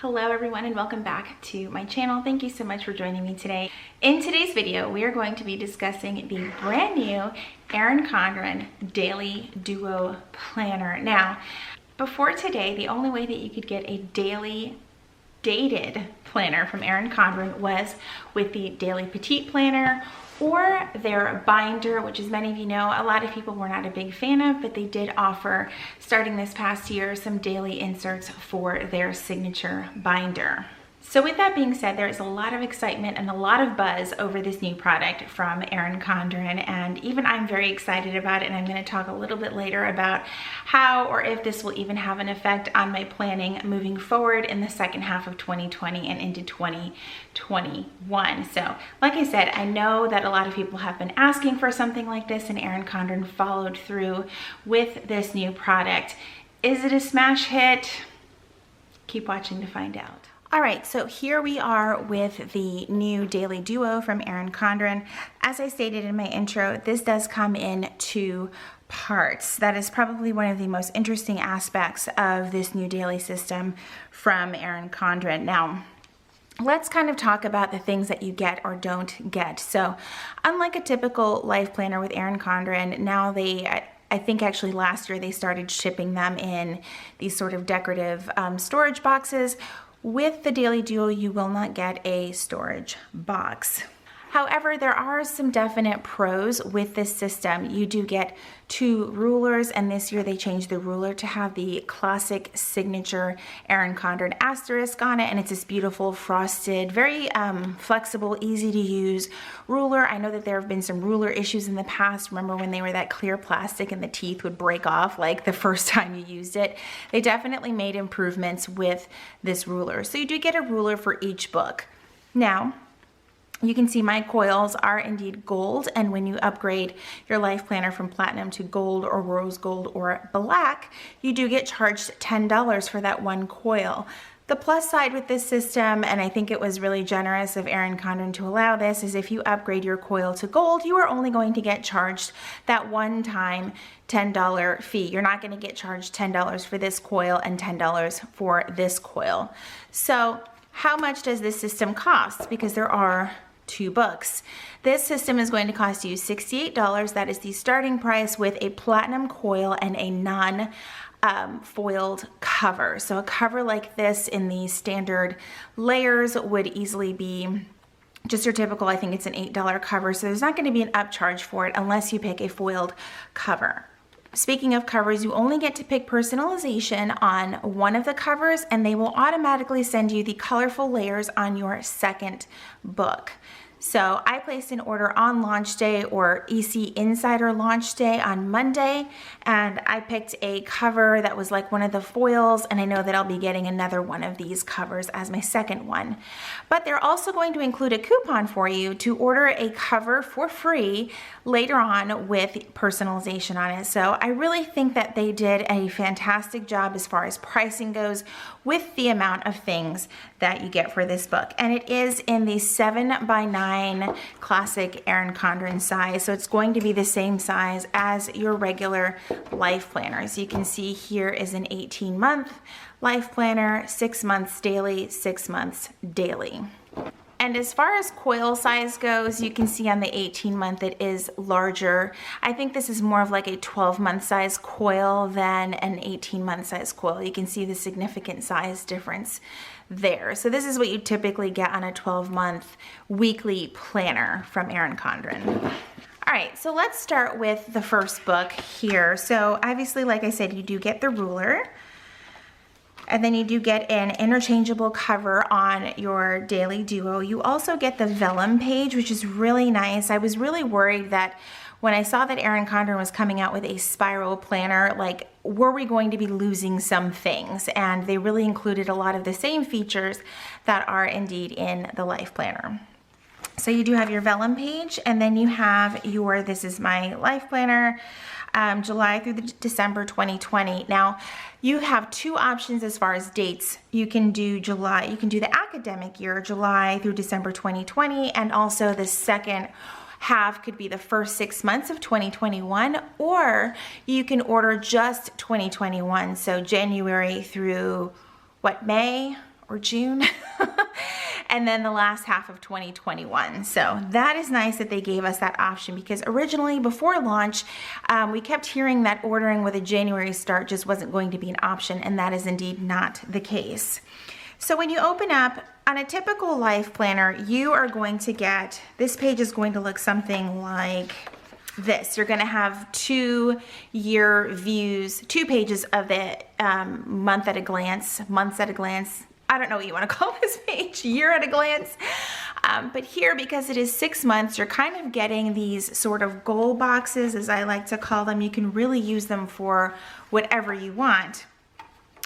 Hello everyone and welcome back to my channel. Thank you so much for joining me today. In today's video, we are going to be discussing the brand new Erin Condren Daily Duo Planner. Now, before today, the only way that you could get a daily dated planner from Erin Condren was with the Daily Petite Planner or their binder, which as many of you know, a lot of people were not a big fan of, but they did offer, starting this past year, some daily inserts for their signature binder. So with that being said, there is a lot of excitement and a lot of buzz over this new product from Erin Condren, and even I'm very excited about it, and I'm going to talk a little bit later about how or if this will even have an effect on my planning moving forward in the second half of 2020 and into 2021. So like I said, I know that a lot of people have been asking for something like this, and Erin Condren followed through with this new product. Is it a smash hit? Keep watching to find out. All right, so here we are with the new Daily Duo from Erin Condren. As I stated in my intro, this does come in two parts. That is probably one of the most interesting aspects of this new daily system from Erin Condren. Now, let's kind of talk about the things that you get or don't get. So, unlike a typical life planner with Erin Condren, now I think actually last year they started shipping them in these sort of decorative storage boxes. With the Daily Duo, you will not get a storage box. However, there are some definite pros with this system. You do get two rulers, and this year they changed the ruler to have the classic signature Erin Condren asterisk on it, and it's this beautiful frosted, very flexible, easy to use ruler. I know that there have been some ruler issues in the past. Remember when they were that clear plastic and the teeth would break off like the first time you used it? They definitely made improvements with this ruler. So you do get a ruler for each book. Now, you can see my coils are indeed gold, and when you upgrade your life planner from platinum to gold or rose gold or black, you do get charged $10 for that one coil. The plus side with this system, and I think it was really generous of Erin Condren to allow this, is if you upgrade your coil to gold, you are only going to get charged that one-time $10 fee. You're not going to get charged $10 for this coil and $10 for this coil. So how much does this system cost? Because there are two books. This system is going to cost you $68. That is the starting price with a platinum coil and a non-foiled cover. So a cover like this in the standard layers would easily be just your typical, I think it's an $8 cover. So there's not going to be an upcharge for it unless you pick a foiled cover. Speaking of covers, you only get to pick personalization on one of the covers, and they will automatically send you the colorful layers on your second book. So I placed an order on launch day, or EC Insider launch day, on Monday, and I picked a cover that was like one of the foils, and I know that I'll be getting another one of these covers as my second one. But they're also going to include a coupon for you to order a cover for free later on with personalization on it. So I really think that they did a fantastic job as far as pricing goes with the amount of things that you get for this book. And it is in the 7x9 classic Erin Condren size, so it's going to be the same size as your regular life planner. So you can see here is an 18-month life planner, 6 months daily, 6 months daily. And as far as coil size goes, you can see on the 18-month it is larger. I think this is more of like a 12-month size coil than an 18-month size coil. You can see the significant size difference there. So this is what you typically get on a 12-month weekly planner from Erin Condren. All right, so let's start with the first book here. So obviously, like I said, you do get the ruler. And then you do get an interchangeable cover on your Daily Duo. You also get the vellum page, which is really nice. I was really worried that when I saw that Erin Condren was coming out with a spiral planner, like, were we going to be losing some things? And they really included a lot of the same features that are indeed in the life planner. So you do have your vellum page, and then you have your, this is my life planner, July through December 2020. Now, you have two options as far as dates. You can do July, you can do the academic year, July through December 2020, and also the second half could be the first 6 months of 2021, or you can order just 2021, so January through, what, May or June. And then the last half of 2021. So that is nice that they gave us that option, because originally before launch, we kept hearing that ordering with a January start just wasn't going to be an option, and that is indeed not the case. So when you open up on a typical life planner, you are going to get, this page is going to look something like this. You're going to have 2-year views, 2 pages of the months at a glance. I don't know what you want to call this page, year at a glance. But here, because it is 6 months, you're kind of getting these sort of goal boxes, as I like to call them. You can really use them for whatever you want.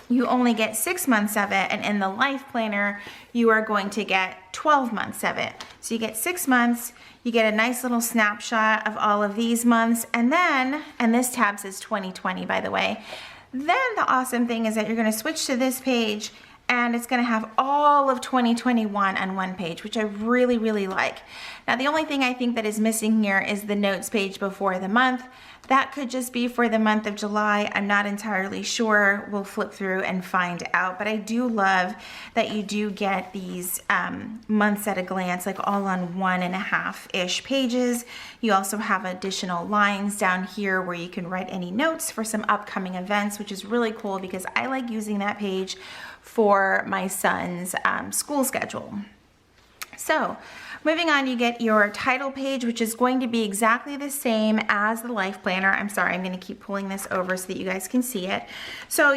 You only get 6 months of it, and in the life planner, you are going to get 12 months of it. So you get 6 months, you get a nice little snapshot of all of these months, and then, and this tab says 2020, by the way, then the awesome thing is that you're gonna switch to this page, and it's gonna have all of 2021 on one page, which I really, really like. Now, the only thing I think that is missing here is the notes page before the month. That could just be for the month of July. I'm not entirely sure. We'll flip through and find out. But I do love that you do get these months at a glance, like all on 1.5-ish pages. You also have additional lines down here where you can write any notes for some upcoming events, which is really cool because I like using that page for my son's school schedule. So moving on, you get your title page, which is going to be exactly the same as the life planner. I'm sorry, I'm going to keep pulling this over so that you guys can see it. So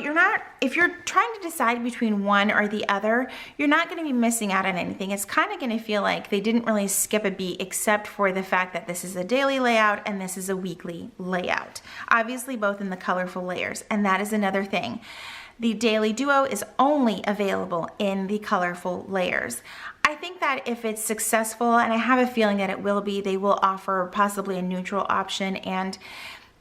if you're trying to decide between one or the other, you're not going to be missing out on anything. It's kind of going to feel like they didn't really skip a beat, except for the fact that this is a daily layout and this is a weekly layout. Obviously both in the colorful layers, and that is another thing. The Daily Duo is only available in the colorful layers. I think that if it's successful, and I have a feeling that it will be, they will offer possibly a neutral option, and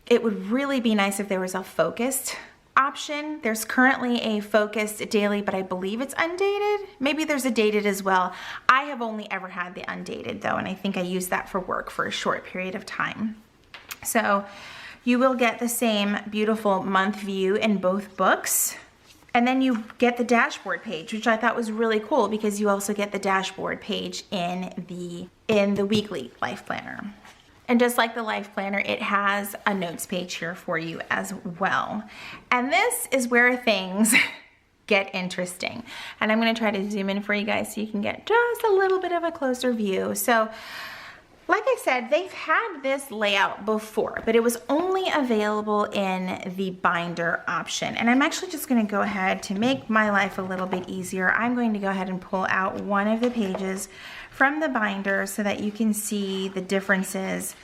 it would really be nice if there was a focused option. There's currently a focused daily, but I believe it's undated. Maybe there's a dated as well. I have only ever had the undated though, and I think I used that for work for a short period of time. So you will get the same beautiful month view in both books. And then you get the dashboard page, which I thought was really cool because you also get the dashboard page in the weekly life planner. And just like the life planner, it has a notes page here for you as well. And this is where things get interesting. And I'm gonna try to zoom in for you guys so you can get just a little bit of a closer view. So, like I said, they've had this layout before, but it was only available in the binder option. And I'm actually just gonna go ahead to make my life a little bit easier. I'm going to go ahead and pull out one of the pages from the binder so that you can see the differences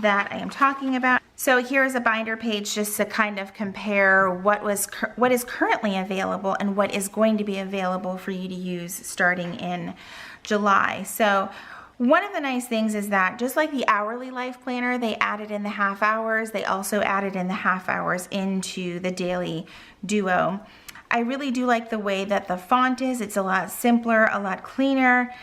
that I am talking about. So here's a binder page just to kind of compare what is currently available and what is going to be available for you to use starting in July. So one of the nice things is that just like the hourly life planner, they added in the half hours, they also added in the half hours into the Daily Duo. I really do like the way that the font is. It's a lot simpler, a lot cleaner.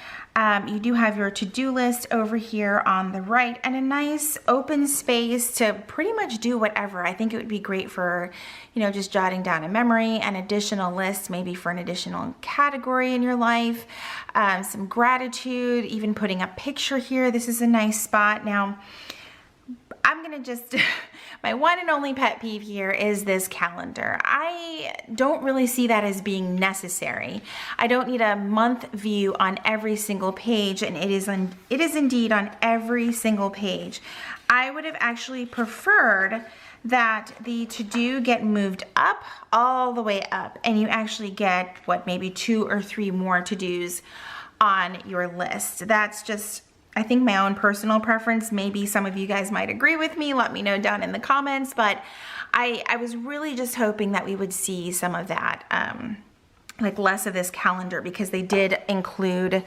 You do have your to-do list over here on the right and a nice open space to pretty much do whatever. I think it would be great for, just jotting down a memory, an additional list, maybe for an additional category in your life, some gratitude, even putting a picture here. This is a nice spot. Now, I'm gonna just, my one and only pet peeve here is this calendar. I don't really see that as being necessary. I don't need a month view on every single page, and it is indeed on every single page. I would have actually preferred that the to-do get moved up, all the way up, and you actually get, maybe 2 or 3 more to-dos on your list. That's just, I think, my own personal preference. Maybe some of you guys might agree with me. Let me know down in the comments. But I was really just hoping that we would see some of that, like less of this calendar, because they did include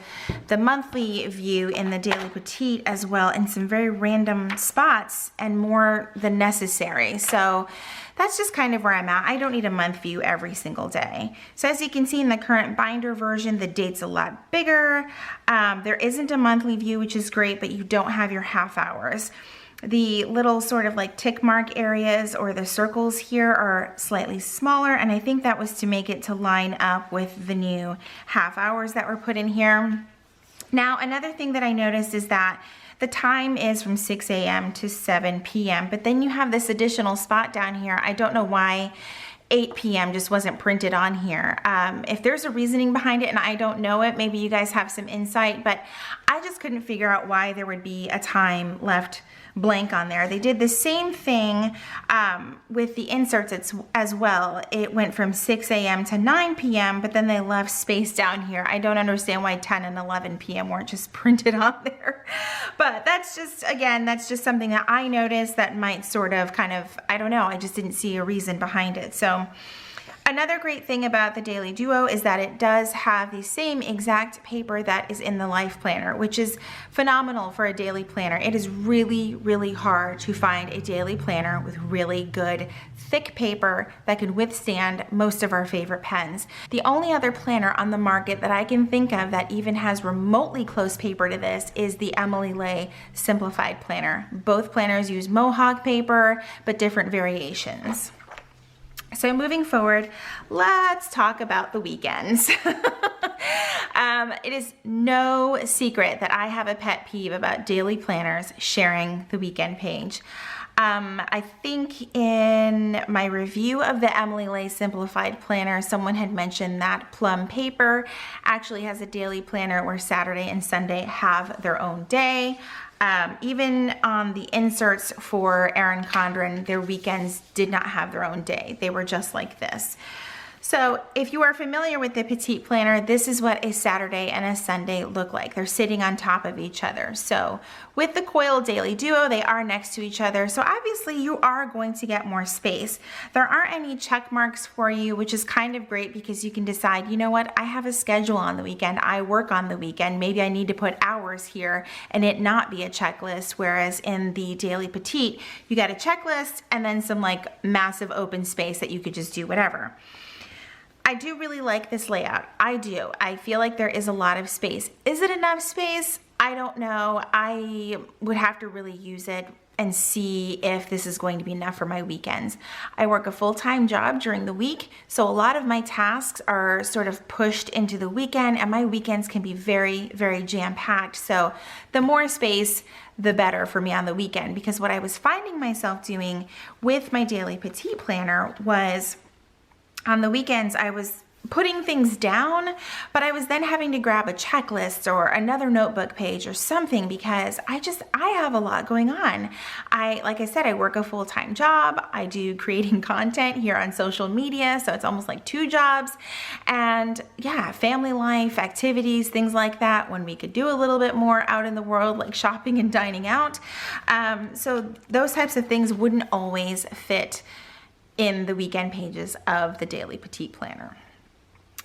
the monthly view in the Daily Petite as well in some very random spots and more than necessary. So that's just kind of where I'm at. I don't need a month view every single day. So as you can see in the current binder version, the date's a lot bigger. There isn't a monthly view, which is great, but you don't have your half hours. The little sort of like tick mark areas or the circles here are slightly smaller, and I think that was to make it to line up with the new half hours that were put in here. Now, another thing that I noticed is that the time is from 6 a.m. to 7 p.m., but then you have this additional spot down here. I don't know why 8 p.m. just wasn't printed on here. If there's a reasoning behind it and I don't know it, maybe you guys have some insight, but I just couldn't figure out why there would be a time left blank on there. They did the same thing with the inserts as well. It went from 6 a.m. to 9 p.m., but then they left space down here. I don't understand why 10 and 11 p.m. weren't just printed on there. But that's just, again, that's just something that I noticed that might sort of kind of, I don't know, I just didn't see a reason behind it. So another great thing about the Daily Duo is that it does have the same exact paper that is in the Life Planner, which is phenomenal for a daily planner. It is really, really hard to find a daily planner with really good, thick paper that can withstand most of our favorite pens. The only other planner on the market that I can think of that even has remotely close paper to this is the Emily Ley Simplified Planner. Both planners use Mohawk paper, but different variations. So moving forward, let's talk about the weekends. It is no secret that I have a pet peeve about daily planners sharing the weekend page. I think in my review of the Emily Ley Simplified Planner, someone had mentioned that Plum Paper actually has a daily planner where Saturday and Sunday have their own day. Even on the inserts for Erin Condren, their weekends did not have their own day. They were just like this. So if you are familiar with the Petite Planner, this is what a Saturday and a Sunday look like. They're sitting on top of each other. So with the Coil Daily Duo, they are next to each other. So obviously you are going to get more space. There aren't any check marks for you, which is kind of great because you can decide, you know what, I have a schedule on the weekend. I work on the weekend. Maybe I need to put hours here and it not be a checklist. Whereas in the Daily Petite, you got a checklist and then some like massive open space that you could just do whatever. I do really like this layout. I do. I feel like there is a lot of space. Is it enough space? I don't know. I would have to really use it and see if this is going to be enough for my weekends. I work a full-time job during the week, so a lot of my tasks are sort of pushed into the weekend, and my weekends can be very, very jam-packed. So the more space, the better for me on the weekend, because what I was finding myself doing with my Daily Petite Planner was on the weekends, I was putting things down, but I was then having to grab a checklist or another notebook page or something because I have a lot going on. Like I said, I work a full-time job. I do creating content here on social media, so it's almost like 2 jobs. And yeah, family life, activities, things like that, when we could do a little bit more out in the world, like shopping and dining out. So those types of things wouldn't always fit in the weekend pages of the Daily Petite Planner.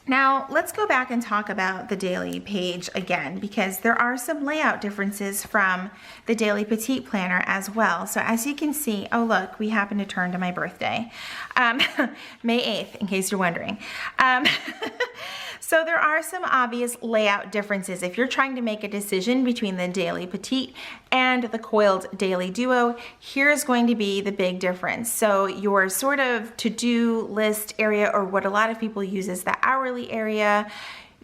Now, let's go back and talk about the daily page again, because there are some layout differences from the Daily Petite Planner as well. So as you can see, oh look, we happen to turn to my birthday, May 8th, in case you're wondering. So there are some obvious layout differences. If you're trying to make a decision between the Daily Petite and the Coiled Daily Duo, here's going to be the big difference. So your sort of to-do list area, or what a lot of people use as the hourly area,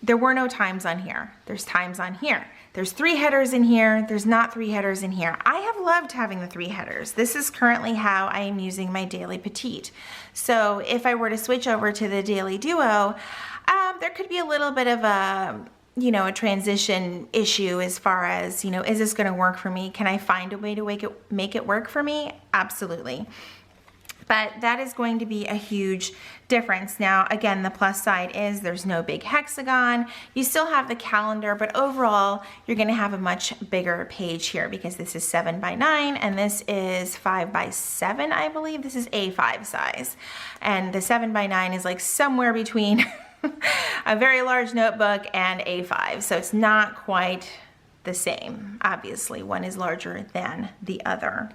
there were no times on here. There's times on here. There's 3 headers in here. There's not 3 headers in here. I have loved having the 3 headers. This is currently how I am using my Daily Petite. So if I were to switch over to the Daily Duo, there could be a little bit of a transition issue as far as, is this going to work for me? Can I find a way to make it work for me? Absolutely. But that is going to be a huge difference. Now, again, the plus side is there's no big hexagon. You still have the calendar, but overall, you're going to have a much bigger page here because this is 7x9 and this is 5x7, I believe. This is A5 size. And the 7x9 is like somewhere between a very large notebook and A5. So it's not quite the same. Obviously, one is larger than the other.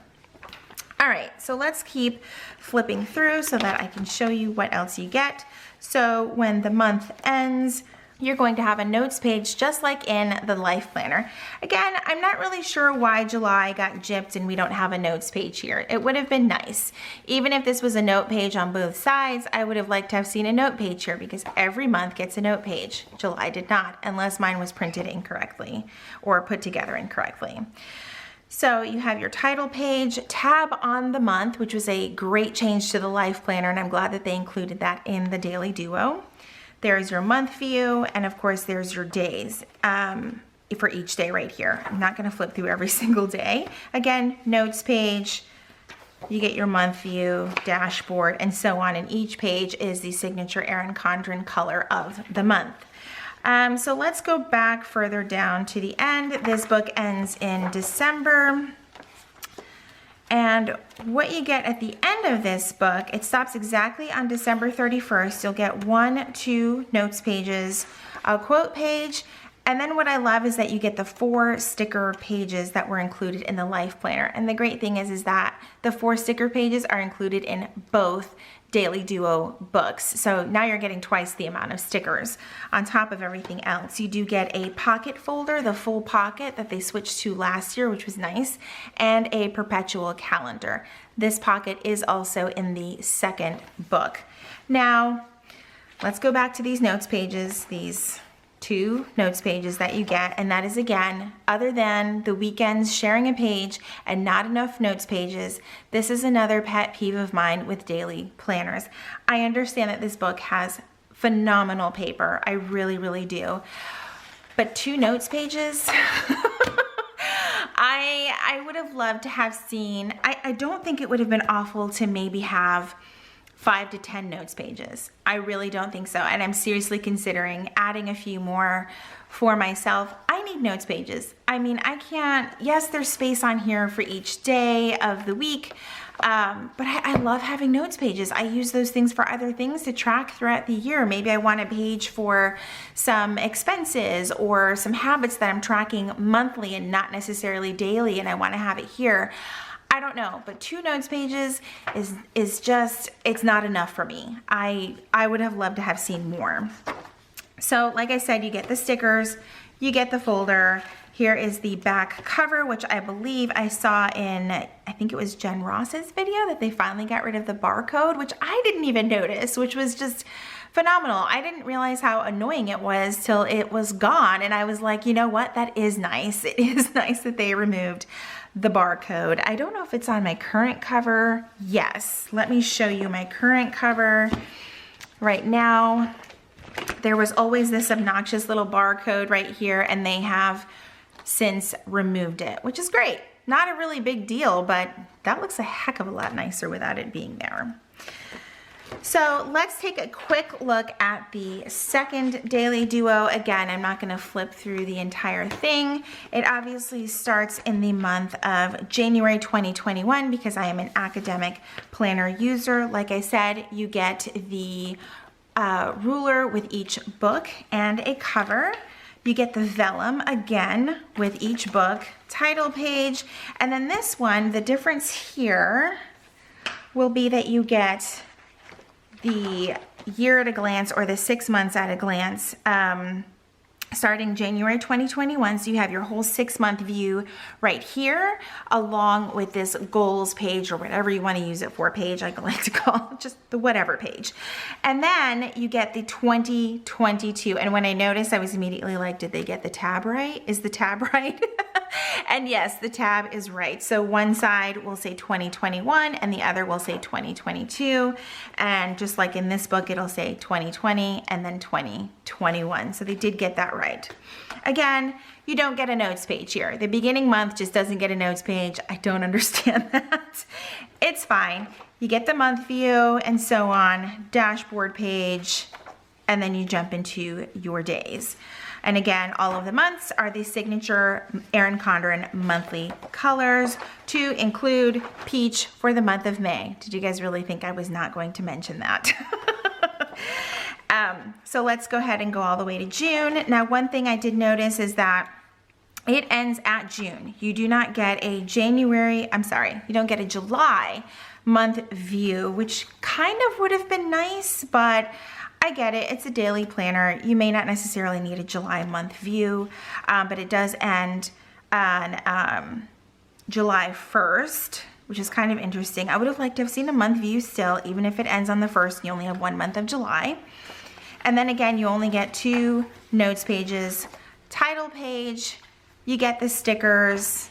All right, so let's keep flipping through so that I can show you what else you get. So when the month ends, you're going to have a notes page just like in the Life Planner. Again, I'm not really sure why July got gypped and we don't have a notes page here. It would have been nice. Even if this was a note page on both sides, I would have liked to have seen a note page here because every month gets a note page. July did not, unless mine was printed incorrectly or put together incorrectly. So you have your title page, tab on the month, which was a great change to the Life Planner, and I'm glad that they included that in the Daily Duo. There's your month view, and of course there's your days for each day right here. I'm not going to flip through every single day. Again, notes page, you get your month view, dashboard, and so on, and each page is the signature Erin Condren color of the month. So let's go back further down to the end. This book ends in December. And what you get at the end of this book, it stops exactly on December 31st. You'll get 1, 2 notes pages, a quote page, and then what I love is that you get the 4 sticker pages that were included in the Life Planner. And the great thing is that the 4 sticker pages are included in both Daily Duo books. So now you're getting twice the amount of stickers on top of everything else. You do get a pocket folder, the full pocket that they switched to last year, which was nice, and a perpetual calendar. This pocket is also in the second book. Now, let's go back to these notes pages, these 2 notes pages that you get, and that is, again, other than the weekends sharing a page and not enough notes pages, this is another pet peeve of mine with daily planners. I understand that this book has phenomenal paper. I really, really do. But 2 notes pages, I would have loved to have seen, I don't think it would have been awful to maybe have 5 to 10 notes pages. I really don't think so. And I'm seriously considering adding a few more for myself. I need notes pages. I mean, I can't, yes, there's space on here for each day of the week, but I love having notes pages. I use those things for other things to track throughout the year. Maybe I want a page for some expenses or some habits that I'm tracking monthly and not necessarily daily, and I want to have it here. I don't know, but 2 notes pages is just, it's not enough for me. I would have loved to have seen more. So like I said, you get the stickers, you get the folder. Here is the back cover, which I believe I saw in, I think it was Jen Ross's video, that they finally got rid of the barcode, which I didn't even notice, which was just phenomenal. I didn't realize how annoying it was till it was gone. And I was like, you know what? That is nice. It is nice that they removed the barcode. I don't know if it's on my current cover. Yes, let me show you my current cover. Right now, there was always this obnoxious little barcode right here, and they have since removed it, which is great. Not a really big deal, but that looks a heck of a lot nicer without it being there. So let's take a quick look at the second Daily Duo. Again, I'm not going to flip through the entire thing. It obviously starts in the month of January 2021 because I am an academic planner user. Like I said, you get the ruler with each book and a cover. You get the vellum again with each book, title page, and then this one, the difference here will be that you get the year at a glance, or the 6 months at a glance, starting January 2021. So you have your whole 6-month view right here, along with this goals page, or whatever you want to use it for, page I like to call it, just the whatever page. And then you get the 2022. And when I noticed, I was immediately like, did they get the tab right? Is the tab right? And yes, the tab is right. So one side will say 2021 and the other will say 2022. And just like in this book, it'll say 2020 and then 2021. So they did get that right. Again, you don't get a notes page here. The beginning month just doesn't get a notes page. I don't understand that. It's fine. You get the month view and so on, dashboard page, and then you jump into your days. And again, all of the months are the signature Erin Condren monthly colors, to include peach for the month of May. Did you guys really think I was not going to mention that? So let's go ahead and go all the way to June. Now, one thing I did notice is that it ends at June. You do not get a July month view, which kind of would have been nice, but I get it, it's a daily planner. You may not necessarily need a July month view, but it does end on July 1st, which is kind of interesting. I would have liked to have seen a month view still, even if it ends on the 1st, you only have 1 month of July. And then again, you only get 2 notes pages, title page, you get the stickers,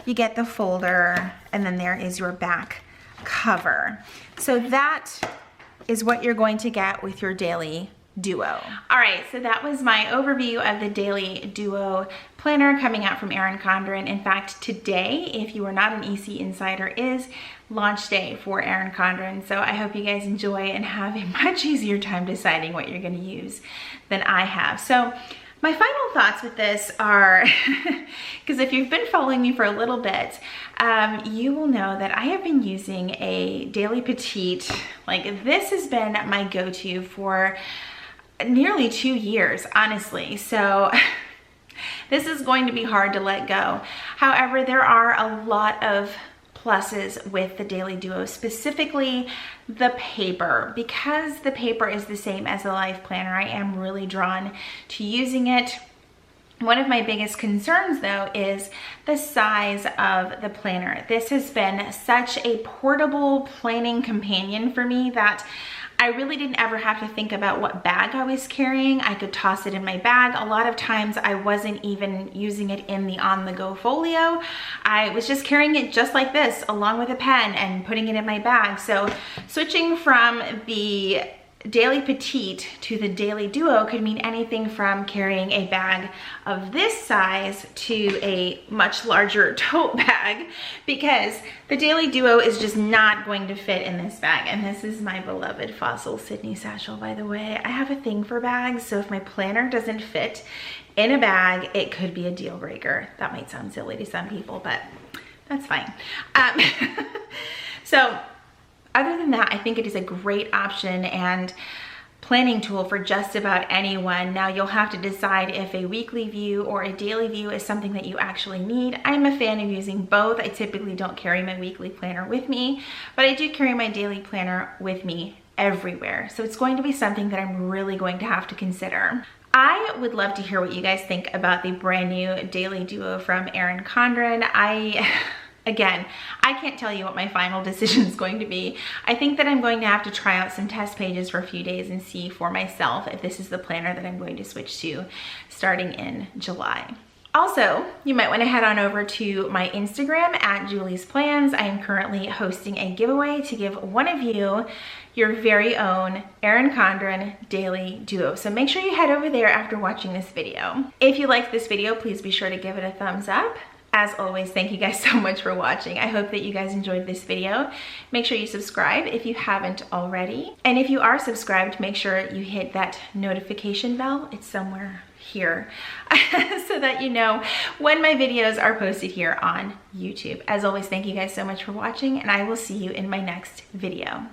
you get the folder, and then there is your back cover. So that is what you're going to get with your Daily Duo. All right, so that was my overview of the Daily Duo planner coming out from Erin Condren. In fact, today, if you are not an EC Insider, is launch day for Erin Condren. So I hope you guys enjoy and have a much easier time deciding what you're gonna use than I have. So my final thoughts with this are, because if you've been following me for a little bit, you will know that I have been using a Daily Petite. Like, this has been my go-to for nearly 2 years, honestly. So this is going to be hard to let go. However, there are a lot of pluses with the Daily Duo, specifically the paper. Because the paper is the same as the Life Planner, I am really drawn to using it. One of my biggest concerns though is the size of the planner. This has been such a portable planning companion for me that I really didn't ever have to think about what bag I was carrying. I could toss it in my bag. A lot of times I wasn't even using it in the on-the-go folio. I was just carrying it just like this, along with a pen, and putting it in my bag. So switching from the Daily Petite to the Daily Duo could mean anything from carrying a bag of this size to a much larger tote bag, because the Daily Duo is just not going to fit in this bag. And this is my beloved Fossil Sydney satchel, by the way. I have a thing for bags, so if my planner doesn't fit in a bag, it could be a deal breaker. That might sound silly to some people, but that's fine. So other than that, I think it is a great option and planning tool for just about anyone. Now, you'll have to decide if a weekly view or a daily view is something that you actually need. I'm a fan of using both. I typically don't carry my weekly planner with me, but I do carry my daily planner with me everywhere. So it's going to be something that I'm really going to have to consider. I would love to hear what you guys think about the brand new Daily Duo from Erin Condren. Again, I can't tell you what my final decision is going to be. I think that I'm going to have to try out some test pages for a few days and see for myself if this is the planner that I'm going to switch to starting in July. Also, you might want to head on over to my Instagram at Julie's Plans. I am currently hosting a giveaway to give one of you your very own Erin Condren Daily Duo. So make sure you head over there after watching this video. If you liked this video, please be sure to give it a thumbs up. As always, thank you guys so much for watching. I hope that you guys enjoyed this video. Make sure you subscribe if you haven't already. And if you are subscribed, make sure you hit that notification bell. It's somewhere here so that you know when my videos are posted here on YouTube. As always, thank you guys so much for watching, and I will see you in my next video.